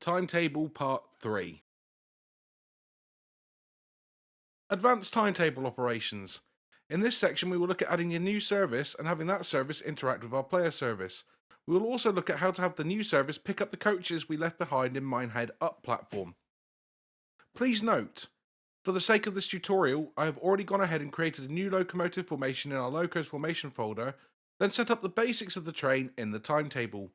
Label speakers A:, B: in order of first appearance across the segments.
A: Timetable Part 3. Advanced Timetable Operations. In this section we will look at adding a new service and having that service interact with our player service. We will also look at how to have the new service pick up the coaches we left behind in Minehead Up platform. Please note, for the sake of this tutorial, I have already gone ahead and created a new locomotive formation in our Locos Formation folder, then set up the basics of the train in the timetable.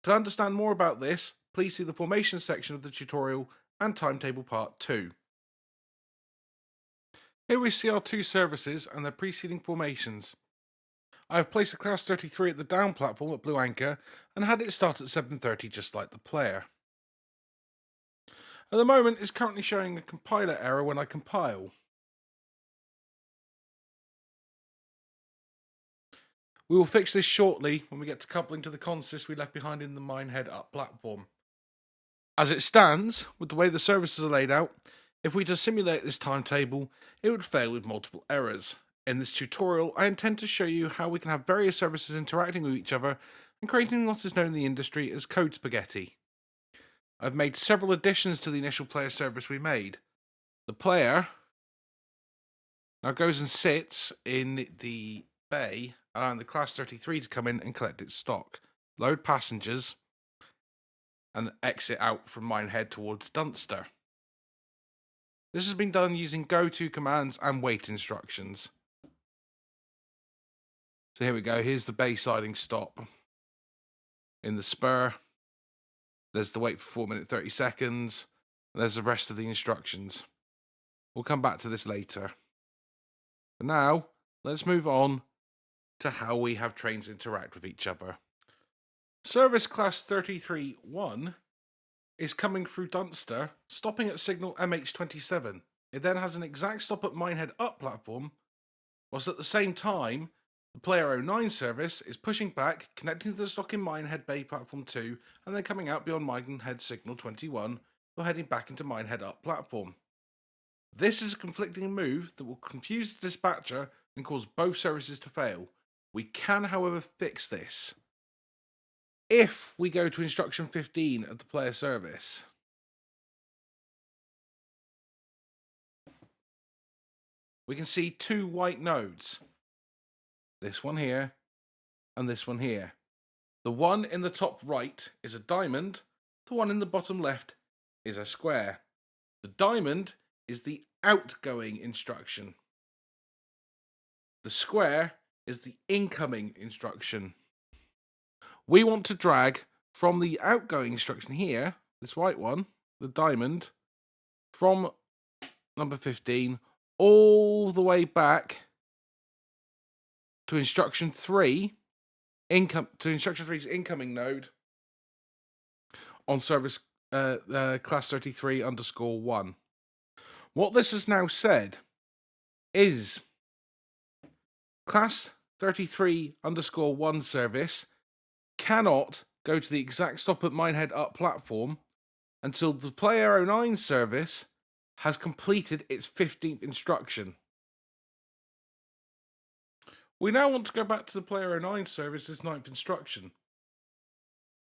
A: To understand more about this, please see the formation section of the tutorial and Timetable Part 2. Here we see our two services and their preceding formations. I have placed a class 33 at the down platform at Blue Anchor and had it start at 7:30 just like the player. At the moment it's currently showing a compiler error when I compile. We will fix this shortly when we get to coupling to the consist we left behind in the Minehead Up platform. As it stands, with the way the services are laid out, if we just simulate this timetable, it would fail with multiple errors. In this tutorial, I intend to show you how we can have various services interacting with each other and creating what is known in the industry as code spaghetti. I've made several additions to the initial player service we made. The player now goes and sits in the bay, allowing the class 33 to come in and collect its stock, load passengers, and exit out from Minehead towards Dunster. This has been done using go-to commands and wait instructions. So here we go, here's the bay siding stop. In the spur, there's the wait for 4 minutes 30 seconds, there's the rest of the instructions. We'll come back to this later. But now, let's move on to how we have trains interact with each other. Service class 33-1 is coming through Dunster, stopping at signal MH27. It then has an exact stop at Minehead Up platform, whilst at the same time, the Player 09 service is pushing back, connecting to the stock in Minehead Bay platform 2, and then coming out beyond Minehead signal 21, or heading back into Minehead Up platform. This is a conflicting move that will confuse the dispatcher and cause both services to fail. We can, however, fix this if we go to instruction 15 of the player service. We can see two white nodes. This one here and this one here. The one in the top right is a diamond. The one in the bottom left is a square. The diamond is the outgoing instruction. The square is the incoming instruction. We want to drag from the outgoing instruction here, this white one, the diamond, from number 15 all the way back to instruction 3, to instruction 3's incoming node on service class 33_1. What this has now said is class 33_1 service cannot go to the exact stop at Minehead Up platform until the Player 09 service has completed its 15th instruction. We now want to go back to the Player 09 service's 9th instruction.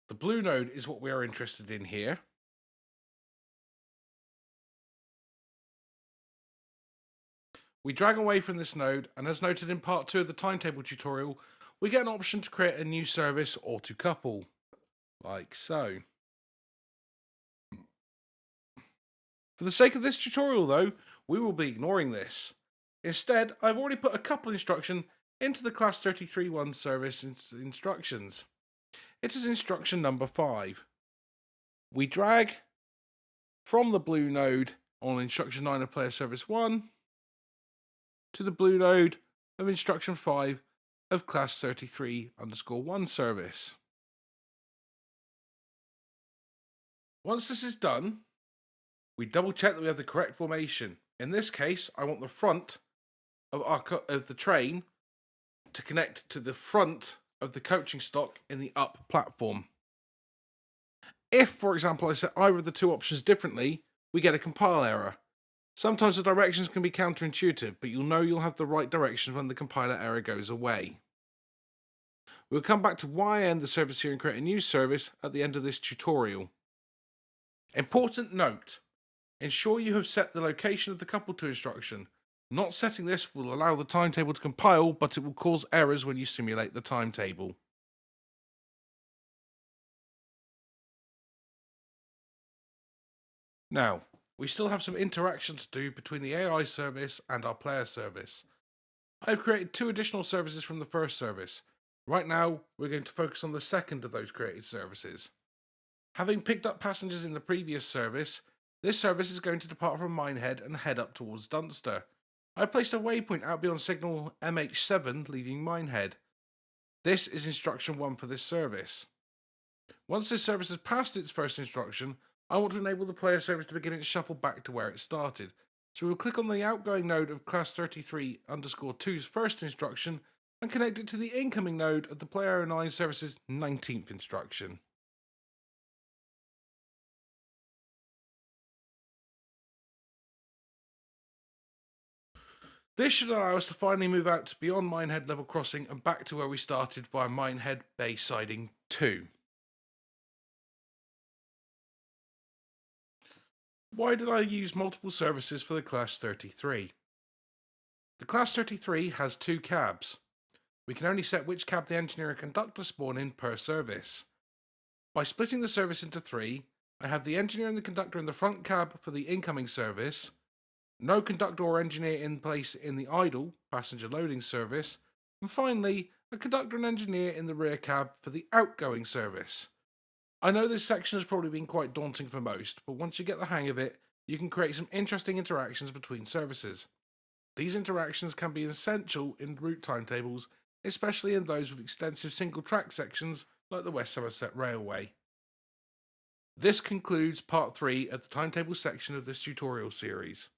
A: The blue node is what we are interested in here. We drag away from this node, and as noted in part 2 of the timetable tutorial, we get an option to create a new service or to couple, like so. For the sake of this tutorial though, we will be ignoring this. Instead, I've already put a couple instruction into the class 33-1 service instructions. It is instruction number 5. We drag from the blue node on instruction 9 of player service 1 to the blue node of instruction 5 of class 33_1 service. Once this is done, we double check that we have the correct formation. In this case, I want the front of the train to connect to the front of the coaching stock in the up platform. If, for example, I set either of the two options differently, we get a compile error. Sometimes the directions can be counterintuitive, but you'll have the right directions when the compiler error goes away. We'll come back to why I end the service here and create a new service at the end of this tutorial. Important note: ensure you have set the location of the couple to instruction. Not setting this will allow the timetable to compile, but it will cause errors when you simulate the timetable. Now, we still have some interaction to do between the AI service and our player service. I've created 2 additional services from the first service. Right now, we're going to focus on the second of those created services. Having picked up passengers in the previous service, this service is going to depart from Minehead and head up towards Dunster. I placed a waypoint out beyond signal MH7 leaving Minehead. This is instruction 1 for this service. Once this service has passed its first instruction, I want to enable the player service to begin its shuffle back to where it started. So we'll click on the outgoing node of class 33_2's first instruction and connect it to the incoming node of the player 09 service's 19th instruction. This should allow us to finally move out to beyond Minehead level crossing and back to where we started via Minehead Bay Siding 2. Why did I use multiple services for the Class 33? The Class 33 has 2 cabs. We can only set which cab the engineer and conductor spawn in per service. By splitting the service into 3, I have the engineer and the conductor in the front cab for the incoming service, no conductor or engineer in place in the idle passenger loading service, and finally, a conductor and engineer in the rear cab for the outgoing service. I know this section has probably been quite daunting for most, but once you get the hang of it, you can create some interesting interactions between services. These interactions can be essential in route timetables, especially in those with extensive single track sections like the West Somerset Railway. This concludes part 3 of the timetable section of this tutorial series.